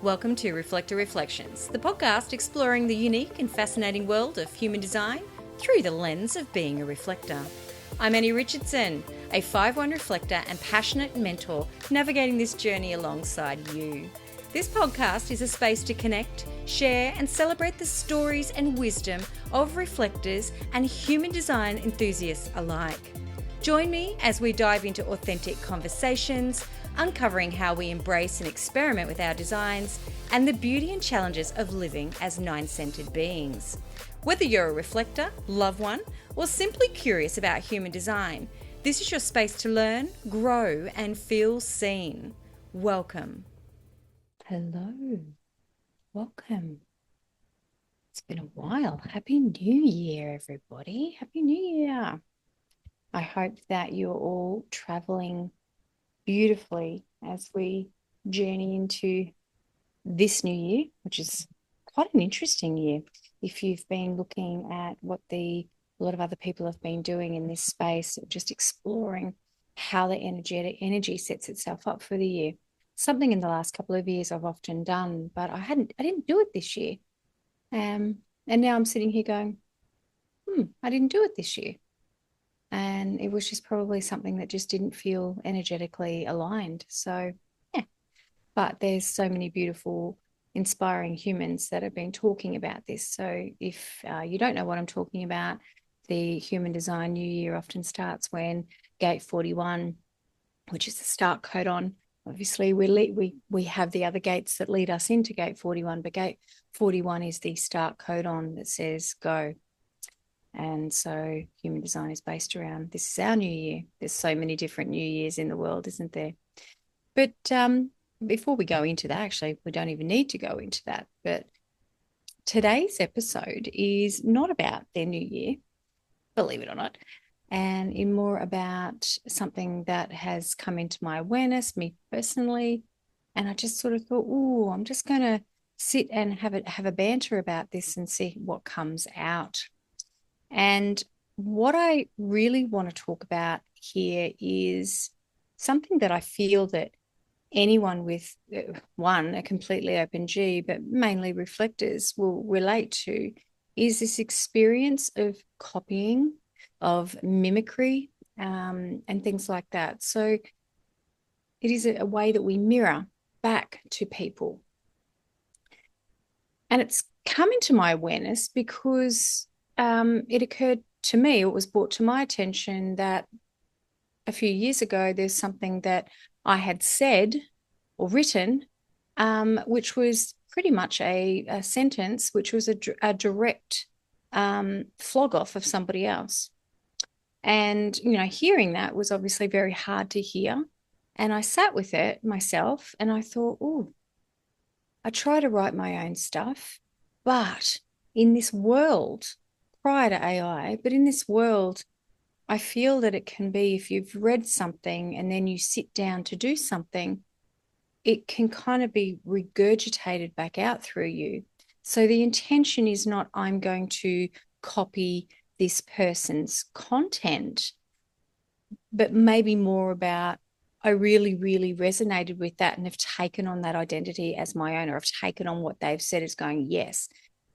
Welcome to Reflector Reflections, the podcast exploring the unique and fascinating world of human design through the lens of being a reflector. I'm Annie Richardson, a 5/1 reflector and passionate mentor navigating this journey alongside you. This podcast is a space to connect, share, and celebrate the stories and wisdom of reflectors and human design enthusiasts alike. Join me as we dive into authentic conversations, uncovering how we embrace and experiment with our designs and the beauty and challenges of living as nine-centered beings. Whether you're a reflector, loved one, or simply curious about human design, this is your space to learn, grow, and feel seen. Welcome. Hello. Welcome. It's been a while. Happy New Year, everybody. Happy New Year. I hope that you're all traveling beautifully as we journey into this new year, which is quite an interesting year. If you've been looking at what a lot of other people have been doing in this space, just exploring how the energy sets itself up for the year. Something in the last couple of years I've often done, but I didn't do it this year. And now I'm sitting here going, I didn't do it this year. And it was just probably something that just didn't feel energetically aligned. So, yeah. But there's so many beautiful, inspiring humans that have been talking about this. So if you don't know what I'm talking about, the Human Design New Year often starts when Gate 41, which is the start codon. Obviously, we have the other gates that lead us into Gate 41, but Gate 41 is the start codon that says go. And so human design is based around, this is our new year. There's so many different new years in the world, isn't there? But before we go into that, actually, we don't even need to go into that. But today's episode is not about their new year, believe it or not, and in more about something that has come into my awareness, me personally. And I just sort of thought, I'm just going to sit and have a banter about this and see what comes out. And what I really want to talk about here is something that I feel that anyone with a completely open G, but mainly reflectors will relate to, is this experience of copying, of mimicry, and things like that. So it is a way that we mirror back to people. And it's come into my awareness because it occurred to me, it was brought to my attention that a few years ago, there's something that I had said or written, which was pretty much a sentence, which was a direct flog off of somebody else. And, hearing that was obviously very hard to hear. And I sat with it myself and I thought, I try to write my own stuff, but in this world, prior to AI, but in this world, I feel that it can be, if you've read something and then you sit down to do something, it can kind of be regurgitated back out through you. So the intention is not, I'm going to copy this person's content, but maybe more about, I really, really resonated with that and have taken on that identity as my own, or I've taken on what they've said as going, yes,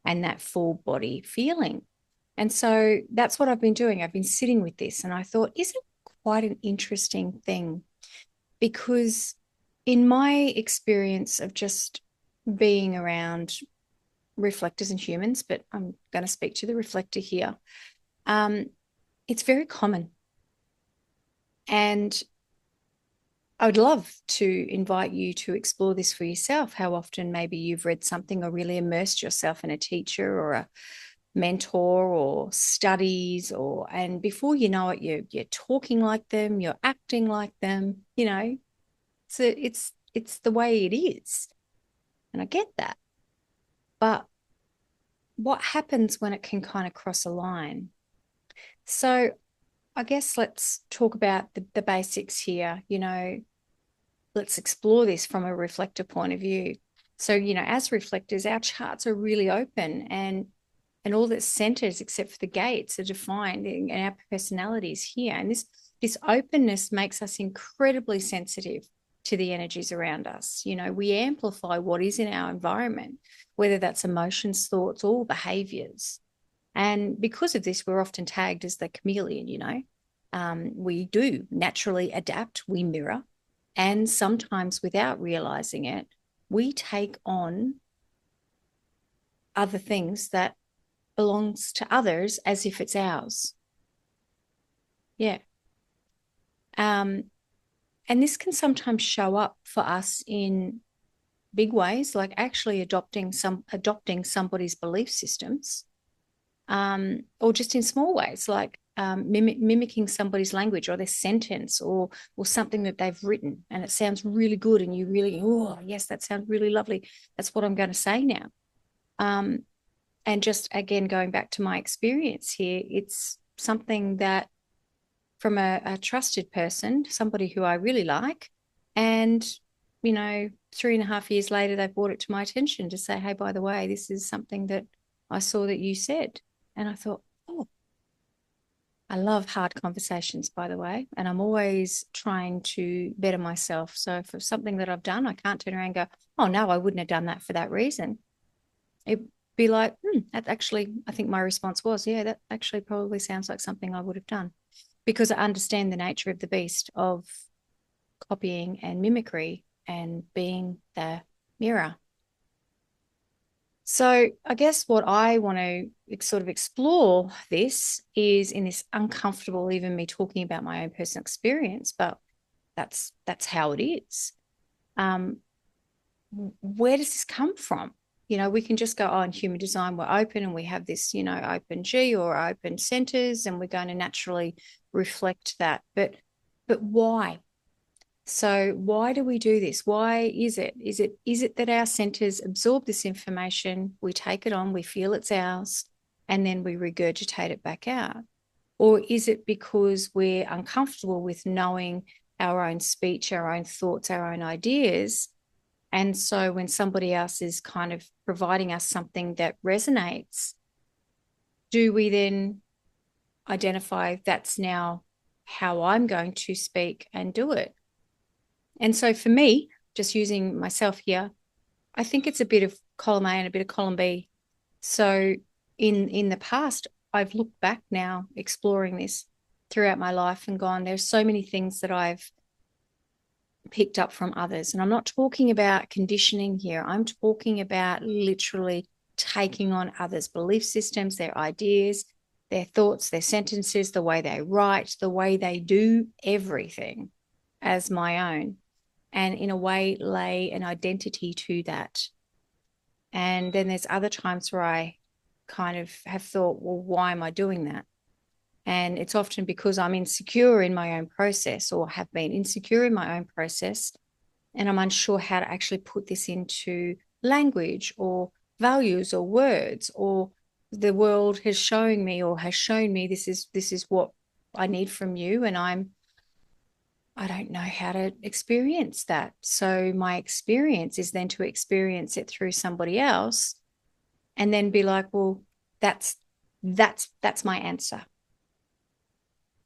and that full body feeling. And so that's what I've been doing. I've been sitting with this and I thought, isn't it quite an interesting thing? Because in my experience of just being around reflectors and humans, but I'm going to speak to the reflector here, it's very common. And I would love to invite you to explore this for yourself. How often maybe you've read something or really immersed yourself in a teacher or a mentor or studies, and before you know it, you're talking like them, you're acting like them, so it's the way it is, and I get that. But what happens when it can kind of cross a line? So I guess let's talk about the basics here. Let's explore this from a reflector point of view. So as reflectors, our charts are really open, and all that's centers except for the gates are defined in our personalities here. And this openness makes us incredibly sensitive to the energies around us. You know, we amplify what is in our environment, whether that's emotions, thoughts, or behaviours. And because of this, we're often tagged as the chameleon, you know. We do naturally adapt, we mirror, and sometimes without realizing it, we take on other things that belongs to others as if it's ours. Yeah. And this can sometimes show up for us in big ways, like actually adopting somebody's belief systems, or just in small ways, like mimicking somebody's language or their sentence, or something that they've written, and it sounds really good, and you really, oh yes, that sounds really lovely. That's what I'm going to say now. And just again, going back to my experience here, it's something that from a trusted person, somebody who I really like, and 3.5 years later, they brought it to my attention to say, hey, by the way, this is something that I saw that you said. And I thought, oh, I love hard conversations, by the way, and I'm always trying to better myself. So for something that I've done, I can't turn around and go, oh, no, I wouldn't have done that for that reason. It'd be like, that actually, I think my response was, yeah, that actually probably sounds like something I would have done, because I understand the nature of the beast of copying and mimicry and being the mirror. So I guess what I want to sort of explore this is in this uncomfortable, even me talking about my own personal experience, but that's how it is. Where does this come from? We can just go, oh, in human design, we're open and we have this, open G or open centers, and we're going to naturally reflect that. But why? So why do we do this? Why is it? Is it that our centers absorb this information, we take it on, we feel it's ours, and then we regurgitate it back out? Or is it because we're uncomfortable with knowing our own speech, our own thoughts, our own ideas? And so when somebody else is kind of providing us something that resonates, do we then identify that's now how I'm going to speak and do it? And so for me, just using myself here, I think it's a bit of column A and a bit of column B. So in the past, I've looked back now, exploring this throughout my life, and gone, there's so many things that I've picked up from others. And I'm not talking about conditioning here. I'm talking about literally taking on others' belief systems, their ideas, their thoughts, their sentences, the way they write, the way they do everything as my own, and in a way lay an identity to that. And then there's other times where I kind of have thought, well, why am I doing that? And it's often because I'm insecure in my own process, or have been insecure in my own process, and I'm unsure how to actually put this into language or values or words, or the world has shown me this is what I need from you, and I don't know how to experience that. So my experience is then to experience it through somebody else, and then be like, well, that's my answer.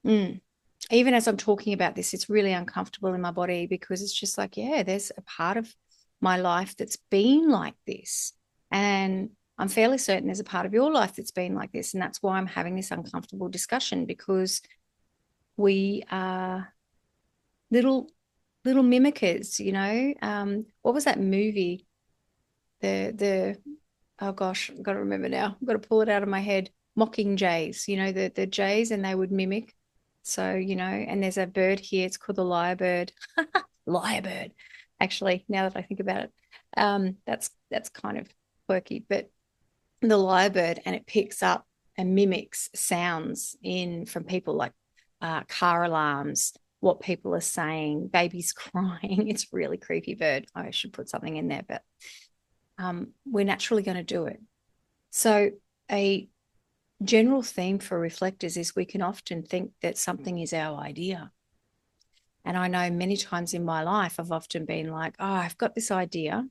Even as I'm talking about this, it's really uncomfortable in my body, because it's just like, yeah, there's a part of my life that's been like this. And I'm fairly certain there's a part of your life that's been like this. And that's why I'm having this uncomfortable discussion, because we are little mimickers, what was that movie? The oh gosh, I've got to remember now. I've got to pull it out of my head. Mocking jays, the jays, and they would mimic. So, and there's a bird here. It's called the lyrebird. Lyrebird. Actually, now that I think about it, that's kind of quirky. But the lyrebird, and it picks up and mimics sounds from people, like car alarms, what people are saying, babies crying. It's a really creepy bird. I should put something in there, but we're naturally going to do it. So a general theme for reflectors is we can often think that something is our idea. And I know many times in my life, I've often been like, oh, I've got this idea,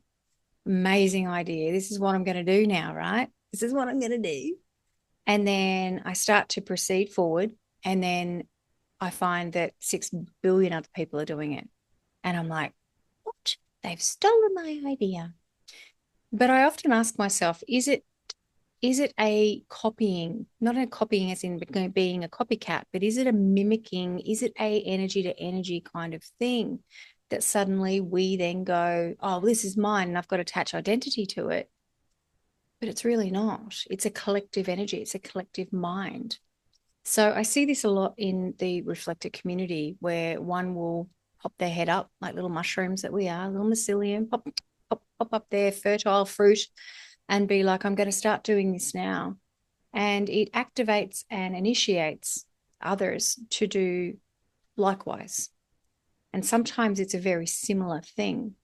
amazing idea. This is what I'm going to do now, right? This is what I'm going to do. And then I start to proceed forward, and then I find that 6 billion other people are doing it. And I'm like, They've stolen my idea. But I often ask myself, is it a copying, not a copying as in being a copycat, but is it a mimicking? Is it a energy to energy kind of thing that suddenly we then go, oh, this is mine and I've got to attach identity to it? But it's really not. It's a collective energy. It's a collective mind. So I see this a lot in the reflector community where one will pop their head up like little mushrooms that we are, little mycelium, pop, pop, pop up there, fertile fruit, and be like, I'm going to start doing this now. And it activates and initiates others to do likewise. And sometimes it's a very similar thing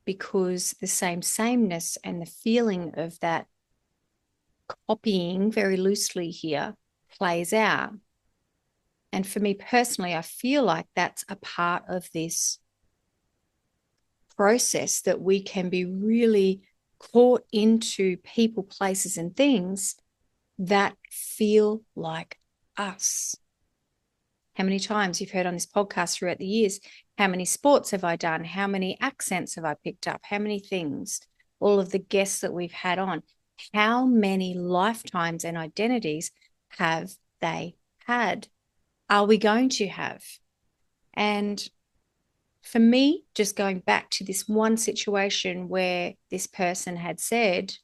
because the sameness and the feeling of that copying very loosely here plays out. And for me personally, I feel like that's a part of this process that we can be really caught into people, places, and things that feel like us. How many times you've heard on this podcast throughout the years, how many sports have I done? How many accents have I picked up? How many things? All of the guests that we've had on. How many lifetimes and identities have they had? Are we going to have? And for me, just going back to this one situation where this person had said,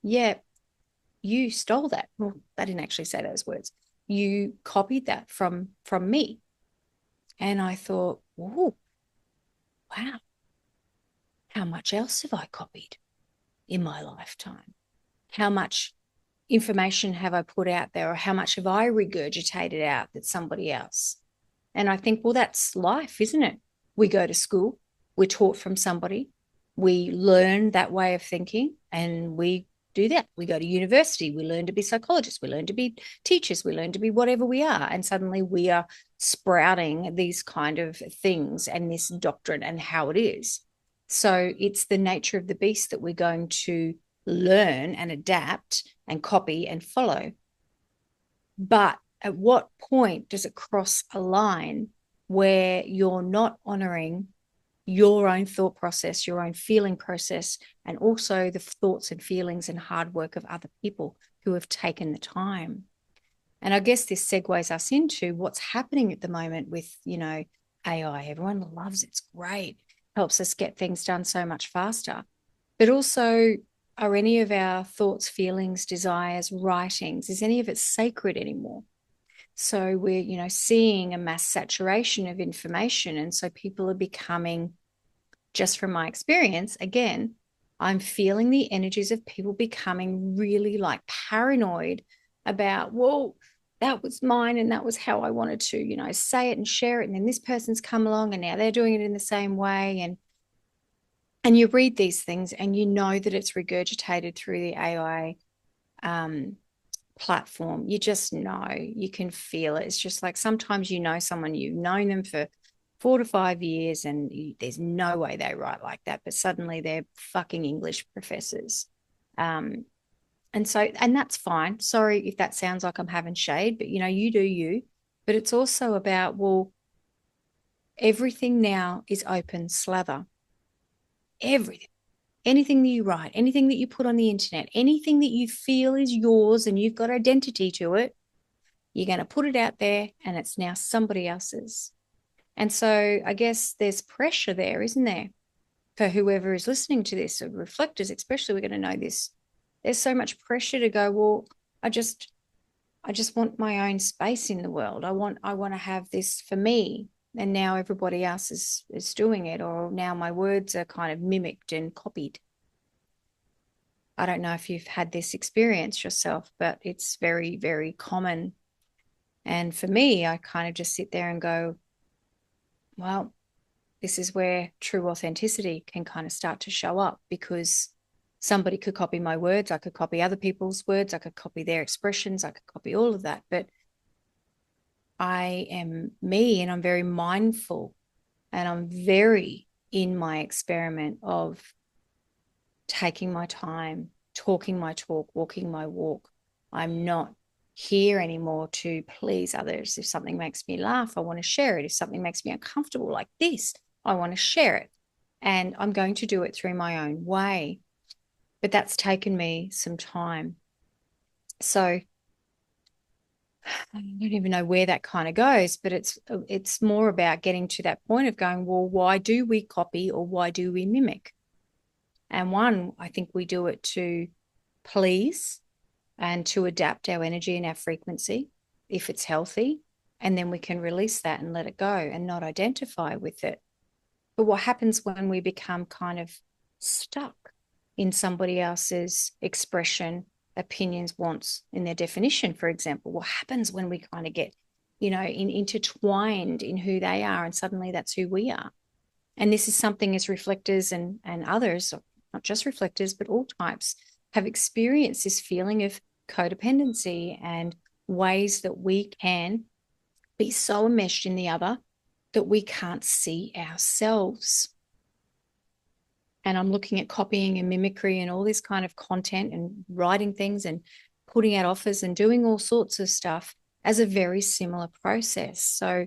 yeah, you stole that. Well, they didn't actually say those words. You copied that from me. And I thought, oh, wow, how much else have I copied in my lifetime? How much information have I put out there, or how much have I regurgitated out that somebody else? And I think, well, that's life, isn't it? We go to school, we're taught from somebody, we learn that way of thinking, and we do that. We go to university, we learn to be psychologists, we learn to be teachers, we learn to be whatever we are. And suddenly we are sprouting these kind of things and this doctrine and how it is. So it's the nature of the beast that we're going to learn and adapt and copy and follow. But at what point does it cross a line where you're not honoring your own thought process, your own feeling process, and also the thoughts and feelings and hard work of other people who have taken the time? And I guess this segues us into what's happening at the moment with, AI. Everyone loves it. It's great. Helps us get things done so much faster. But also, are any of our thoughts, feelings, desires, writings, is any of it sacred anymore? So we're, seeing a mass saturation of information. And so people are becoming, just from my experience, again, I'm feeling the energies of people becoming really like paranoid about, well, that was mine and that was how I wanted to, say it and share it. And then this person's come along and now they're doing it in the same way. And you read these things and you know that it's regurgitated through the AI platform. You just know, you can feel it. It's just like sometimes someone, you've known them for 4 to 5 years and there's no way they write like that, but suddenly they're fucking English professors. And that's fine. Sorry if that sounds like I'm having shade, but you do you. But it's also about, well, everything now is open slather. Everything. Anything that you write, anything that you put on the internet, anything that you feel is yours and you've got identity to it, you're going to put it out there and it's now somebody else's. And so I guess there's pressure there, isn't there? For whoever is listening to this, or reflectors especially, we're going to know this. There's so much pressure to go, well, I just want my own space in the world. I want to have this for me. And now everybody else is doing it, or now my words are kind of mimicked and copied. I don't know if you've had this experience yourself, but it's very, very common. And for me, I kind of just sit there and go, well, this is where true authenticity can kind of start to show up, because somebody could copy my words. I could copy other people's words. I could copy their expressions. I could copy all of that. But I am me and I'm very mindful and I'm very in my experiment of taking my time, talking my talk, walking my walk. I'm not here anymore to please others. If something makes me laugh, I want to share it. If something makes me uncomfortable like this, I want to share it. and I'm going to do it through my own way. But that's taken me some time. So I don't even know where that kind of goes, but it's more about getting to that point of going, well, why do we copy or why do we mimic? And one, I think we do it to please and to adapt our energy and our frequency if it's healthy. And then we can release that and let it go and not identify with it. But what happens when we become kind of stuck in somebody else's expression, opinions, wants, in their definition, for example? What happens when we kind of get, intertwined in who they are and suddenly that's who we are? And this is something as reflectors and others, not just reflectors, but all types, have experienced this feeling of codependency and ways that we can be so enmeshed in the other that we can't see ourselves. And I'm looking at copying and mimicry and all this kind of content and writing things and putting out offers and doing all sorts of stuff as a very similar process. So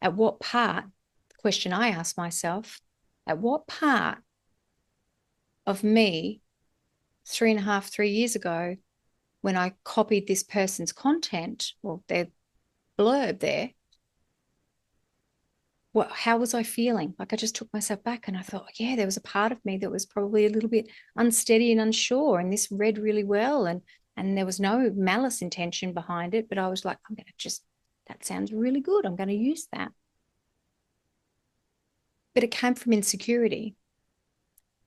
at what part, the question I ask myself, at what part of me 3 years ago, when I copied this person's content or their blurb there, how was I feeling? Like I just took myself back and I thought, yeah, there was a part of me that was probably a little bit unsteady and unsure. And this read really well. And there was no malice intention behind it. But I was like, that sounds really good. I'm going to use that. But it came from insecurity.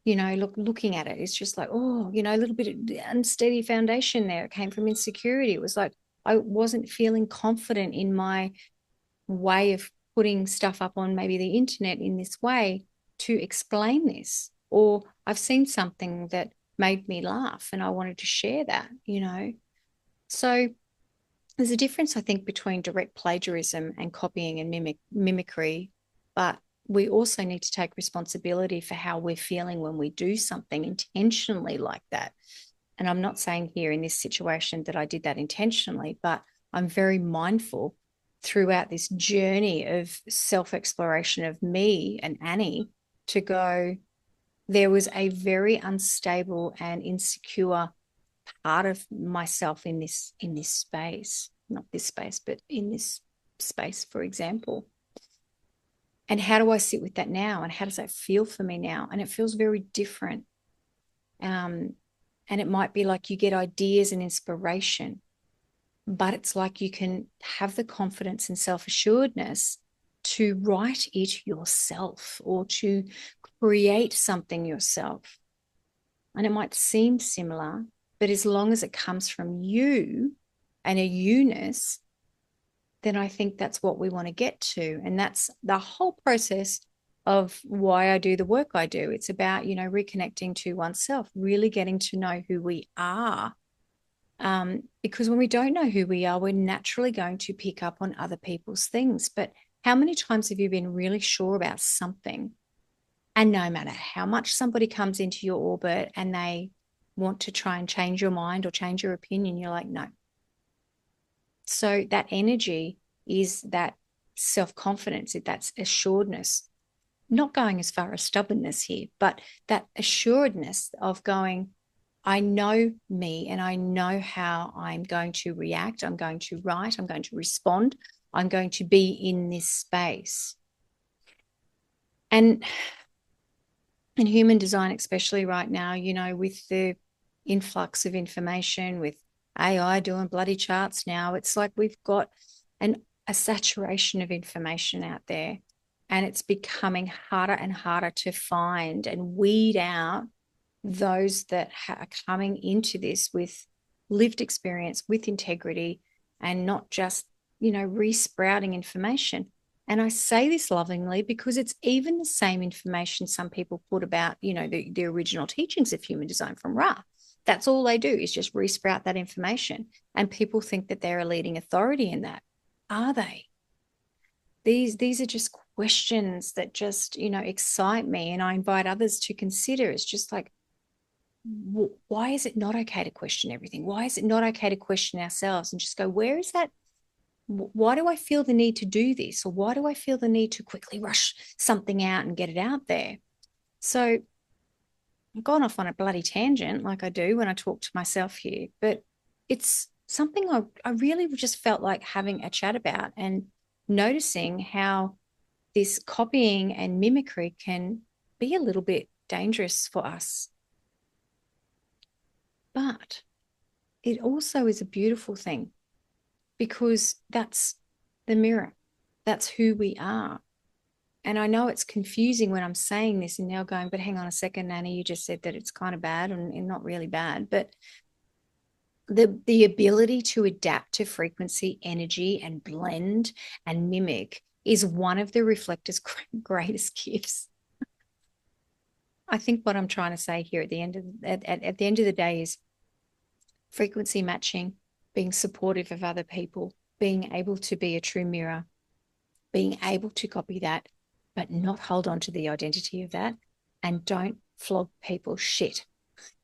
Looking at it, it's just like, a little bit of unsteady foundation there. It came from insecurity. It was like I wasn't feeling confident in my way of putting stuff up on maybe the internet in this way to explain this. Or I've seen something that made me laugh and I wanted to share that, So there's a difference, I think, between direct plagiarism and copying and mimicry, but we also need to take responsibility for how we're feeling when we do something intentionally like that. And I'm not saying here in this situation that I did that intentionally, but I'm very mindful throughout this journey of self-exploration of me and Annie to go, there was a very unstable and insecure part of myself in this space, not this space, but in this space, for example. And how do I sit with that now? And how does that feel for me now? And it feels very different. And it might be like you get ideas and inspiration, but it's like you can have the confidence and self-assuredness to write it yourself or to create something yourself. And it might seem similar, but as long as it comes from you and a you-ness, then I think that's what we want to get to. And that's the whole process of why I do the work I do. It's about, reconnecting to oneself, really getting to know who we are. Because when we don't know who we are, we're naturally going to pick up on other people's things. But how many times have you been really sure about something? And no matter how much somebody comes into your orbit and they want to try and change your mind or change your opinion, you're like, no. So that energy is that self-confidence, that's assuredness, not going as far as stubbornness here, but that assuredness of going, I know me and I know how I'm going to react. I'm going to write. I'm going to respond. I'm going to be in this space. And in human design, especially right now, with the influx of information, with AI doing bloody charts now, it's like we've got a saturation of information out there, and it's becoming harder and harder to find and weed out those that are coming into this with lived experience, with integrity, and not just, re-sprouting information. And I say this lovingly because it's even the same information some people put about, the original teachings of human design from Ra. That's all they do is just re-sprout that information. And people think that they're a leading authority in that. Are they? These are just questions that just, excite me. And I invite others to consider. It's just like, why is it not okay to question everything? Why is it not okay to question ourselves and just go, where is that? Why do I feel the need to do this? Or why do I feel the need to quickly rush something out and get it out there? So I've gone off on a bloody tangent like I do when I talk to myself here, but it's something I really just felt like having a chat about and noticing how this copying and mimicry can be a little bit dangerous for us. But it also is a beautiful thing because that's the mirror. That's who we are. And I know it's confusing when I'm saying this and now going, but hang on a second, Nanny, you just said that it's kind of bad and not really bad. But the ability to adapt to frequency, energy, and blend and mimic is one of the reflector's greatest gifts. I think what I'm trying to say here at the end of at the end of the day is frequency matching, being supportive of other people, being able to be a true mirror, being able to copy that, but not hold on to the identity of that, and don't flog people's shit.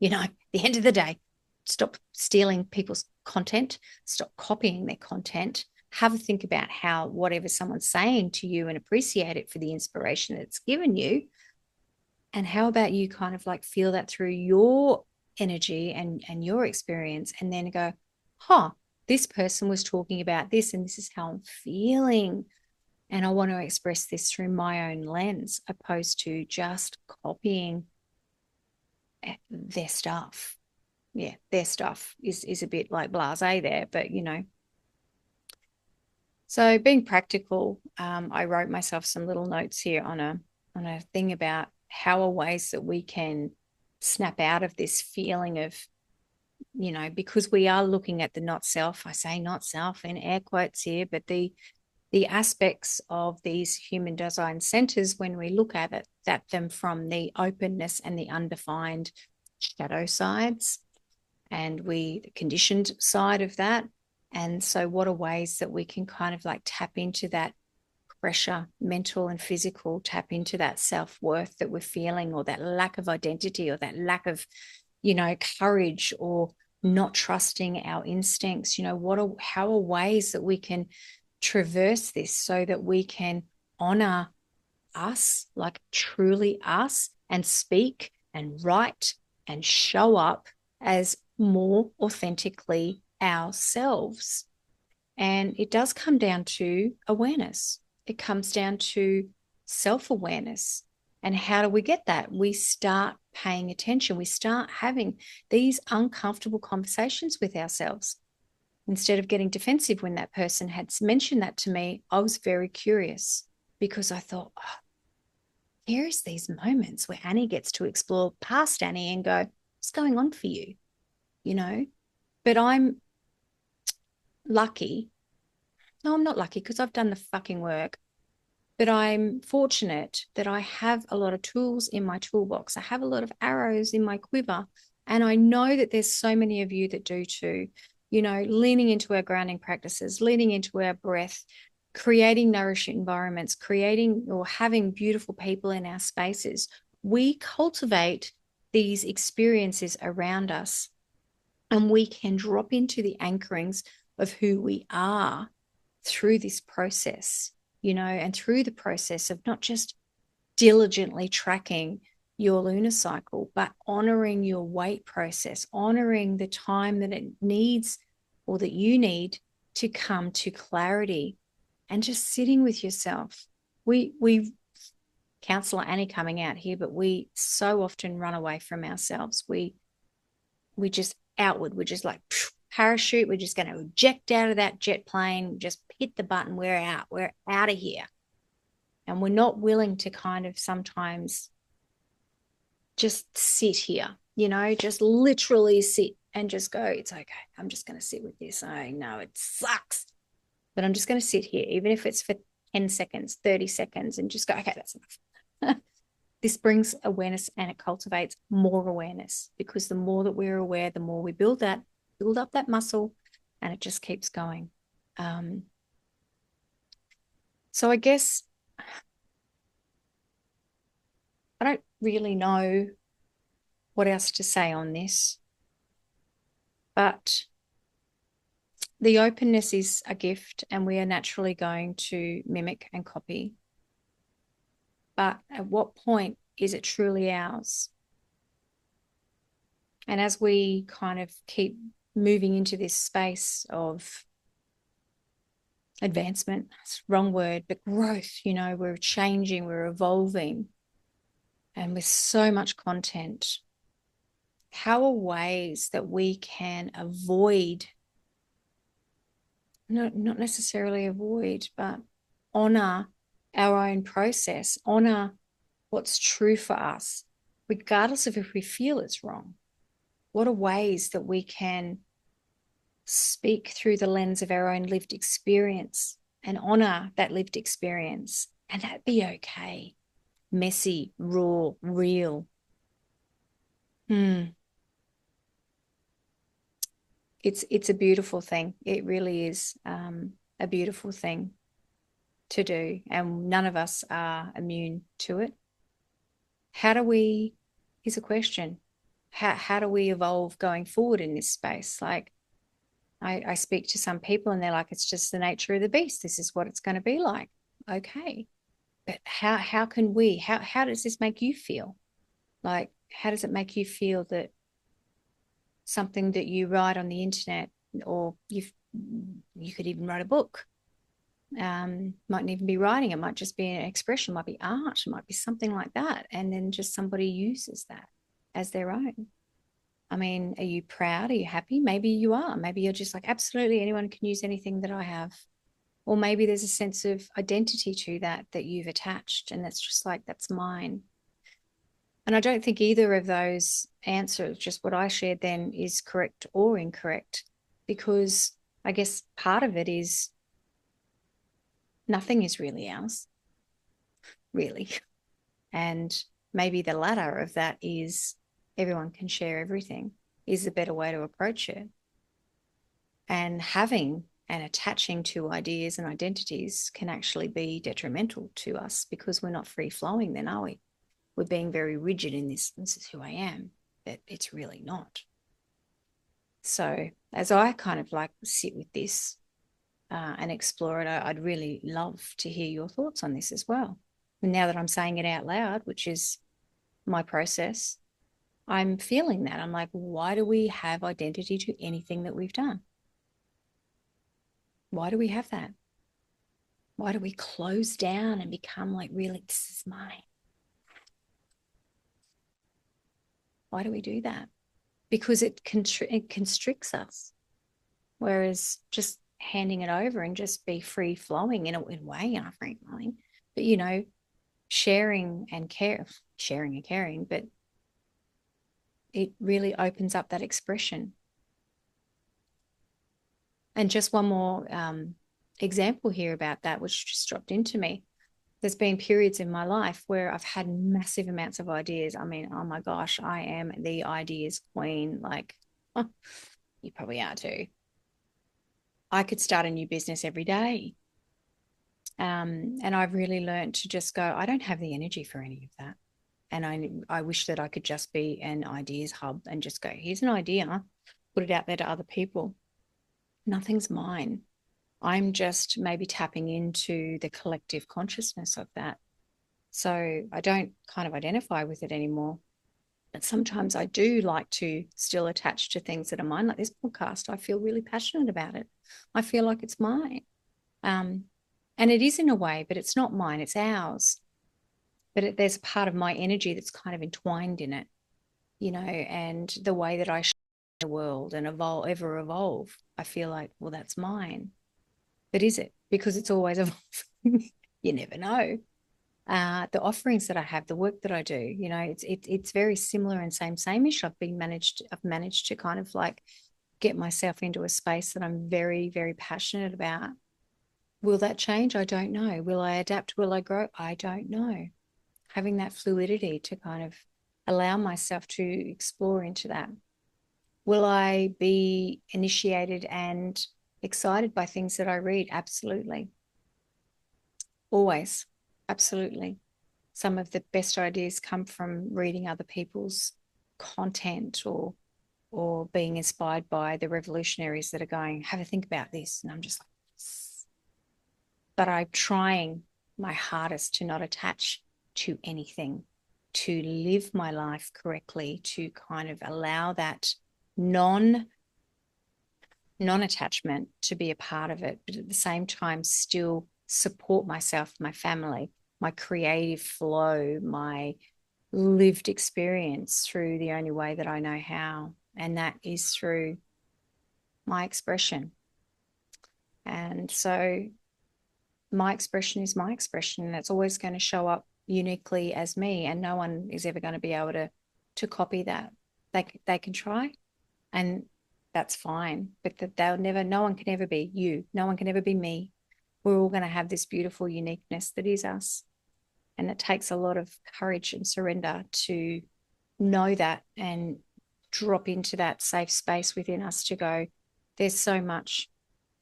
At the end of the day, stop stealing people's content, stop copying their content. Have a think about how whatever someone's saying to you and appreciate it for the inspiration that it's given you. And how about you kind of like feel that through your energy and your experience, and then go, this person was talking about this, and this is how I'm feeling. And I want to express this through my own lens, opposed to just copying their stuff. Yeah, their stuff is a bit like blasé there, but So being practical, I wrote myself some little notes here on a thing about how are ways that we can snap out of this feeling of, because we are looking at the not self. I say not self in air quotes here, but the aspects of these human design centers when we look at them from the openness and the undefined shadow sides, and the conditioned side of that. And so what are ways that we can kind of like tap into that pressure, mental and physical, tap into that self-worth that we're feeling, or that lack of identity, or that lack of, courage, or not trusting our instincts. How are ways that we can traverse this so that we can honor us, like truly us, and speak and write and show up as more authentically ourselves. And it does come down to awareness. It comes down to self-awareness. And how do we get that? We start paying attention. We start having these uncomfortable conversations with ourselves. Instead of getting defensive when that person had mentioned that to me, I was very curious, because I thought, here's these moments where Annie gets to explore past Annie and go, what's going on for you? But I'm lucky. No, I'm not lucky, because I've done the fucking work. But I'm fortunate that I have a lot of tools in my toolbox. I have a lot of arrows in my quiver. And I know that there's so many of you that do too, leaning into our grounding practices, leaning into our breath, creating nourishing environments, creating or having beautiful people in our spaces. We cultivate these experiences around us, and we can drop into the anchorings of who we are through this process, and through the process of not just diligently tracking your lunar cycle, but honoring your wait process, honoring the time that it needs, or that you need, to come to clarity, and just sitting with yourself. We counselor Annie coming out here, but we so often run away from ourselves. We just outward. We're just like parachute. We're just going to eject out of that jet plane, just hit the button. We're out of here. And we're not willing to kind of sometimes just sit here, just literally sit and just go, it's okay. I'm just going to sit with this. I know it sucks, but I'm just going to sit here, even if it's for 10 seconds, 30 seconds, and just go, okay, that's enough. This brings awareness, and it cultivates more awareness, because the more that we're aware, the more we build up that muscle, and it just keeps going. So I guess I don't really know what else to say on this, but the openness is a gift, and we are naturally going to mimic and copy. But at what point is it truly ours? And as we kind of keep moving into this space of advancement, it's the wrong word, but growth, we're changing, we're evolving, and with so much content, how are ways that we can avoid, not necessarily avoid, but honor our own process, honor what's true for us, regardless of if we feel it's wrong? What are ways that we can speak through the lens of our own lived experience and honor that lived experience, and that be okay? Messy, raw, real. It's a beautiful thing. It really is a beautiful thing to do, and none of us are immune to it. Here's a question. How do we evolve going forward in this space? Like, I speak to some people and they're like, it's just the nature of the beast. This is what it's going to be like. Okay. But how can we, how does this make you feel? Like, how does it make you feel that something that you write on the internet, or you could even write a book, mightn't even be writing, it might just be an expression, might be art, it might be something like that, and then just somebody uses that as their own. I mean, are you proud? Are you happy? Maybe you are. Maybe you're just like, absolutely, anyone can use anything that I have. Or maybe there's a sense of identity to that you've attached, and that's just like, that's mine. And I don't think either of those answers, just what I shared then, is correct or incorrect, because I guess part of it is nothing is really ours, really. And maybe the latter of that is everyone can share everything, is a better way to approach it. And having and attaching to ideas and identities can actually be detrimental to us, because we're not free flowing then, are we? We're being very rigid in this is who I am, but it's really not. So as I kind of like sit with this and explore it, I'd really love to hear your thoughts on this as well. And now that I'm saying it out loud, which is my process, I'm feeling that. I'm like, why do we have identity to anything that we've done? Why do we have that? Why do we close down and become like, really, this is mine? Why do we do that? Because it constricts us. Whereas just handing it over and just be free flowing in a way, not free flowing, but sharing and caring, but it really opens up that expression. And just one more example here about that, which just dropped into me. There's been periods in my life where I've had massive amounts of ideas. I mean, oh my gosh, I am the ideas queen. Like, you probably are too. I could start a new business every day. And I've really learned to just go, I don't have the energy for any of that. And I wish that I could just be an ideas hub and just go, here's an idea, put it out there to other people. Nothing's mine. I'm just maybe tapping into the collective consciousness of that. So I don't kind of identify with it anymore. But sometimes I do like to still attach to things that are mine, like this podcast. I feel really passionate about it. I feel like it's mine. And it is in a way, but it's not mine, it's ours. But there's a part of my energy that's kind of entwined in it, and the way that I the world and ever evolve, I feel like, well, that's mine. But is it? Because it's always evolving. You never know. The offerings that I have, the work that I do, it's very similar and same-ish. I've managed to kind of like get myself into a space that I'm very, very passionate about. Will that change? I don't know. Will I adapt? Will I grow? I don't know. Having that fluidity to kind of allow myself to explore into that. Will I be initiated and excited by things that I read? Absolutely. Always. Absolutely. Some of the best ideas come from reading other people's content, or being inspired by the revolutionaries that are going, have a think about this. And I'm just like, yes. But I'm trying my hardest to not attach to anything, to live my life correctly, to kind of allow that non-attachment to be a part of it, but at the same time still support myself, my family, my creative flow, my lived experience through the only way that I know how, and that is through my expression. And so my expression is my expression, and it's always going to show up uniquely as me, and no one is ever going to be able to copy that. They can try, and that's fine, but no one can ever be you, no one can ever be me. We're all going to have this beautiful uniqueness that is us, and it takes a lot of courage and surrender to know that and drop into that safe space within us to go, there's so much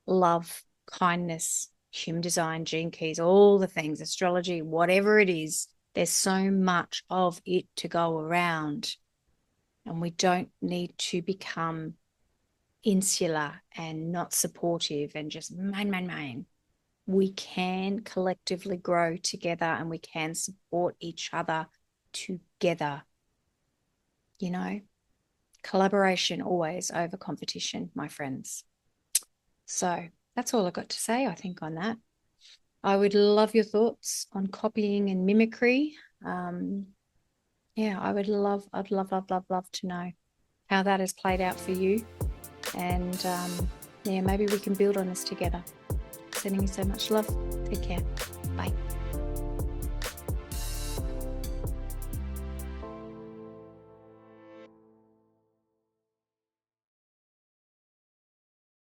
love, kindness, human design, gene keys, all the things, astrology, whatever it is, there's so much of it to go around. And we don't need to become insular and not supportive and just mine. We can collectively grow together, and we can support each other together. You know, collaboration always over competition, my friends. So that's all I got to say, I think, on that. I would love your thoughts on copying and mimicry. Yeah, I'd love to know how that has played out for you. And yeah, maybe we can build on this together. Sending you so much love. Take care. Bye.